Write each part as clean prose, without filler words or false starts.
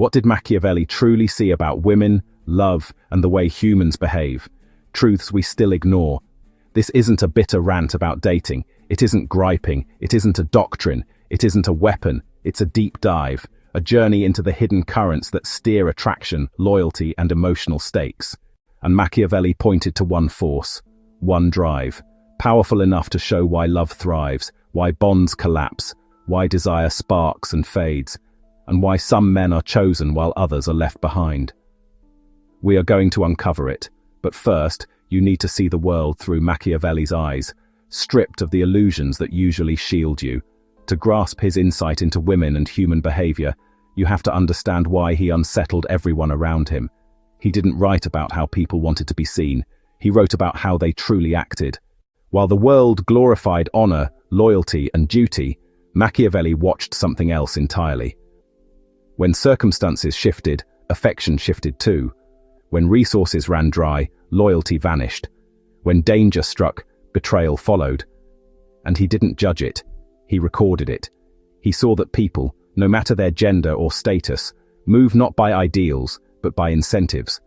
What did Machiavelli truly see about women, love, and the way humans behave? Truths we still ignore. This isn't a bitter rant about dating. It isn't griping. It isn't a doctrine. It isn't a weapon. It's a deep dive, a journey into the hidden currents that steer attraction, loyalty, and emotional stakes. And Machiavelli pointed to one force, one drive, powerful enough to show why love thrives, why bonds collapse, why desire sparks and fades, and why some men are chosen while others are left behind. We are going to uncover it, but first, you need to see the world through Machiavelli's eyes, stripped of the illusions that usually shield you. To grasp his insight into women and human behavior, you have to understand why he unsettled everyone around him. He didn't write about how people wanted to be seen. He wrote about how they truly acted. While the world glorified honor, loyalty, and duty, Machiavelli watched something else entirely. When circumstances shifted, affection shifted too. When resources ran dry, loyalty vanished. When danger struck, betrayal followed. And he didn't judge it. He recorded it. He saw that people, no matter their gender or status, move not by ideals, but by incentives,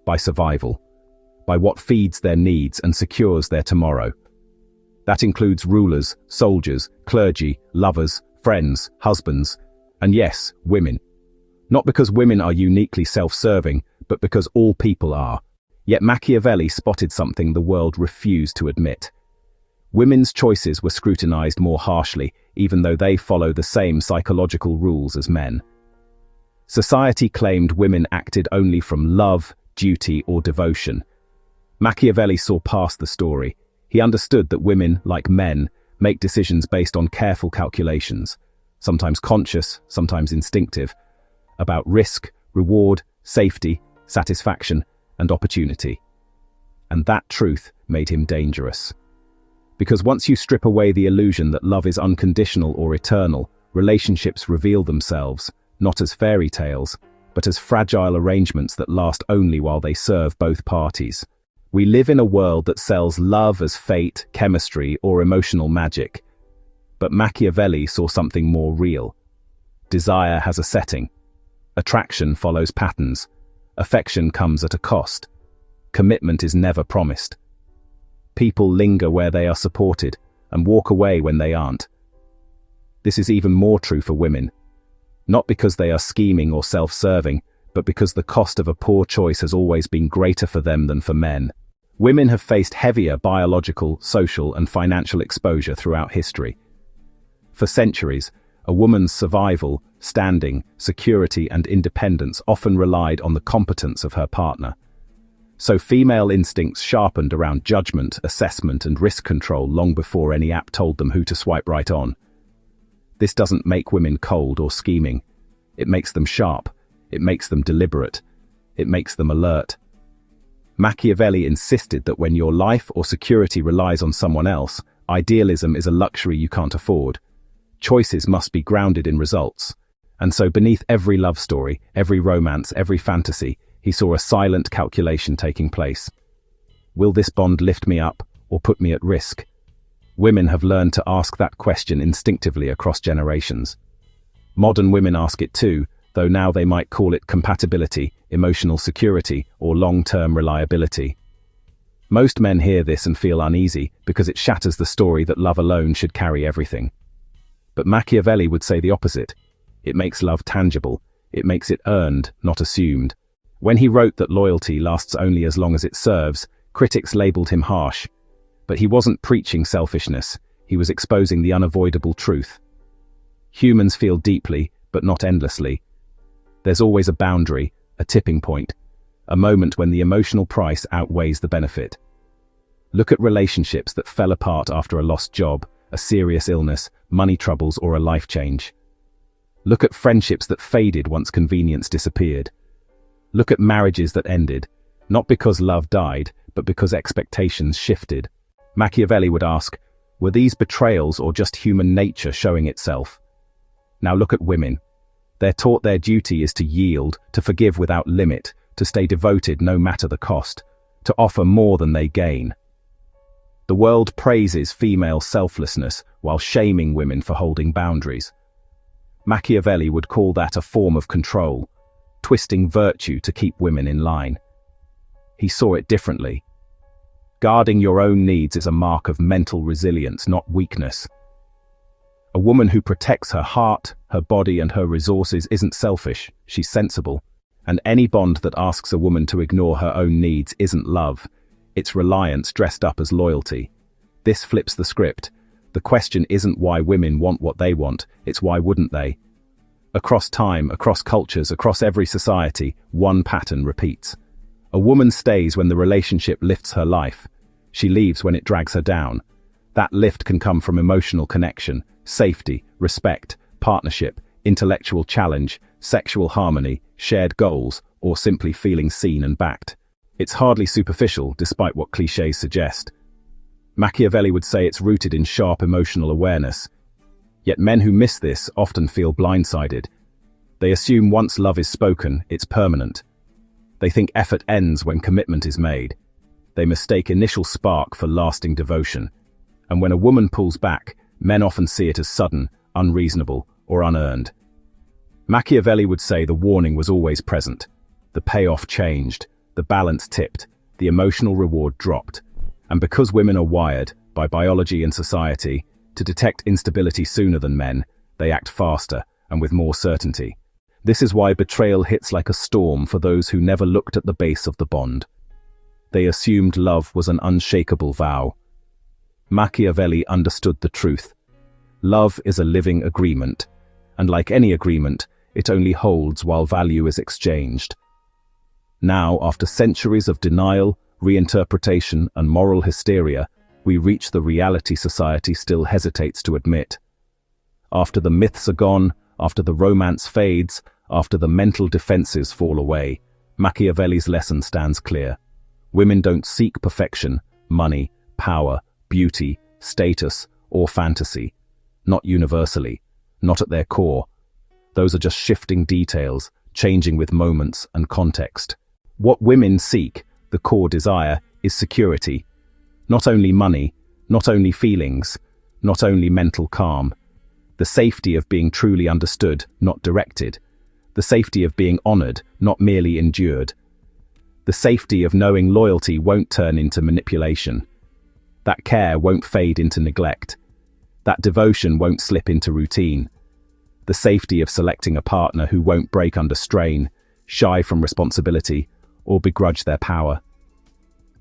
by survival, by what feeds their needs and secures their tomorrow. That includes rulers, soldiers, clergy, lovers, friends, husbands, and yes, women. Not because women are uniquely self-serving, but because all people are. Yet Machiavelli spotted something the world refused to admit. Women's choices were scrutinized more harshly, even though they follow the same psychological rules as men. Society claimed women acted only from love, duty, or devotion. Machiavelli saw past the story. He understood that women, like men, make decisions based on careful calculations, sometimes conscious, sometimes instinctive, about risk, reward, safety, satisfaction, and opportunity. And that truth made him dangerous. Because once you strip away the illusion that love is unconditional or eternal, relationships reveal themselves, not as fairy tales, but as fragile arrangements that last only while they serve both parties. We live in a world that sells love as fate, chemistry, or emotional magic. But Machiavelli saw something more real. Desire has a setting. Attraction follows patterns. Affection comes at a cost. Commitment is never promised. People linger where they are supported and walk away when they aren't. This is even more true for women. Not because they are scheming or self-serving, but because the cost of a poor choice has always been greater for them than for men. Women have faced heavier biological, social, and financial exposure throughout history. For centuries, a woman's survival, standing, security, and independence often relied on the competence of her partner. So female instincts sharpened around judgment, assessment, and risk control long before any app told them who to swipe right on. This doesn't make women cold or scheming. It makes them sharp. It makes them deliberate. It makes them alert. Machiavelli insisted that when your life or security relies on someone else, idealism is a luxury you can't afford. Choices must be grounded in results. And so beneath every love story, every romance, every fantasy, he saw a silent calculation taking place. Will this bond lift me up or put me at risk? Women have learned to ask that question instinctively across generations. Modern women ask it too, though now they might call it compatibility, emotional security, or long-term reliability. Most men hear this and feel uneasy because it shatters the story that love alone should carry everything. But Machiavelli would say the opposite. It makes love tangible. It makes it earned, not assumed. When he wrote that loyalty lasts only as long as it serves, critics labeled him harsh. But he wasn't preaching selfishness. He was exposing the unavoidable truth. Humans feel deeply, but not endlessly. There's always a boundary, a tipping point, a moment when the emotional price outweighs the benefit. Look at relationships that fell apart after a lost job, a serious illness, money troubles, or a life change. Look at friendships that faded once convenience disappeared. Look at marriages that ended, not because love died, but because expectations shifted. Machiavelli would ask, were these betrayals or just human nature showing itself? Now look at women. They're taught their duty is to yield, to forgive without limit, to stay devoted no matter the cost, to offer more than they gain. The world praises female selflessness while shaming women for holding boundaries. Machiavelli would call that a form of control, twisting virtue to keep women in line. He saw it differently. Guarding your own needs is a mark of mental resilience, not weakness. A woman who protects her heart, her body, and her resources isn't selfish, she's sensible. And any bond that asks a woman to ignore her own needs isn't love, it's reliance dressed up as loyalty. This flips the script. The question isn't why women want what they want, it's why wouldn't they? Across time, across cultures, across every society, one pattern repeats. A woman stays when the relationship lifts her life. She leaves when it drags her down. That lift can come from emotional connection, safety, respect, partnership, intellectual challenge, sexual harmony, shared goals, or simply feeling seen and backed. It's hardly superficial, despite what clichés suggest. Machiavelli would say it's rooted in sharp emotional awareness. Yet men who miss this often feel blindsided. They assume once love is spoken, it's permanent. They think effort ends when commitment is made. They mistake initial spark for lasting devotion. And when a woman pulls back, men often see it as sudden, unreasonable, or unearned. Machiavelli would say the warning was always present. The payoff changed, the balance tipped, the emotional reward dropped. And because women are wired, by biology and society, to detect instability sooner than men, they act faster and with more certainty. This is why betrayal hits like a storm for those who never looked at the base of the bond. They assumed love was an unshakable vow. Machiavelli understood the truth. Love is a living agreement, and like any agreement, it only holds while value is exchanged. Now, after centuries of denial, reinterpretation, and moral hysteria, we reach the reality society still hesitates to admit. After the myths are gone, after the romance fades, after the mental defenses fall away, Machiavelli's lesson stands clear. Women don't seek perfection, money, power, beauty, status, or fantasy. Not universally, not at their core. Those are just shifting details, changing with moments and context. What women seek, the core desire, is security. Not only money, not only feelings, not only mental calm. The safety of being truly understood, not directed. The safety of being honored, not merely endured. The safety of knowing loyalty won't turn into manipulation. That care won't fade into neglect. That devotion won't slip into routine. The safety of selecting a partner who won't break under strain, shy from responsibility, or begrudge their power.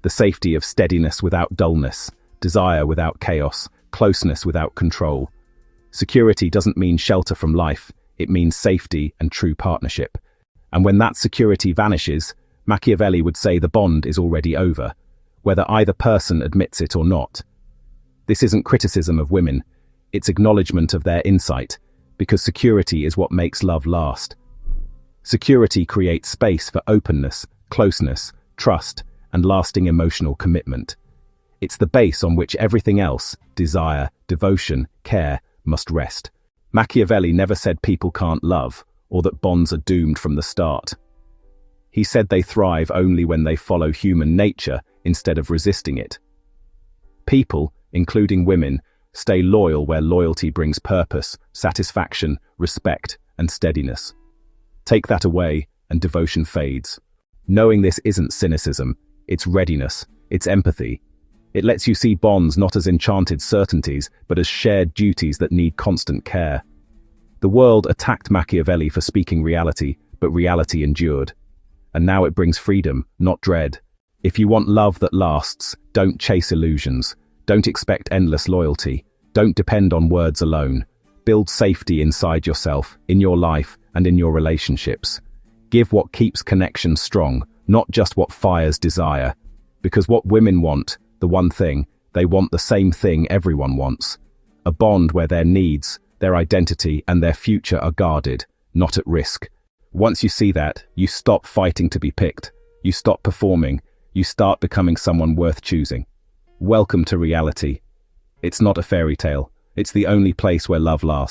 The safety of steadiness without dullness, desire without chaos, closeness without control. Security doesn't mean shelter from life, it means safety and true partnership. And when that security vanishes, Machiavelli would say the bond is already over, whether either person admits it or not. This isn't criticism of women, it's acknowledgement of their insight, because security is what makes love last. Security creates space for openness, closeness, trust, and lasting emotional commitment. It's the base on which everything else, desire, devotion, care, must rest. Machiavelli never said people can't love, or that bonds are doomed from the start. He said they thrive only when they follow human nature instead of resisting it. People, including women, stay loyal where loyalty brings purpose, satisfaction, respect, and steadiness. Take that away, and devotion fades. Knowing this isn't cynicism, it's readiness, it's empathy. It lets you see bonds not as enchanted certainties, but as shared duties that need constant care. The world attacked Machiavelli for speaking reality, but reality endured. And now it brings freedom, not dread. If you want love that lasts, don't chase illusions. Don't expect endless loyalty. Don't depend on words alone. Build safety inside yourself, in your life, and in your relationships. Give what keeps connection strong, not just what fires desire. Because what women want, the one thing, they want the same thing everyone wants. A bond where their needs, their identity, and their future are guarded, not at risk. Once you see that, you stop fighting to be picked. You stop performing. You start becoming someone worth choosing. Welcome to reality. It's not a fairy tale. It's the only place where love lasts.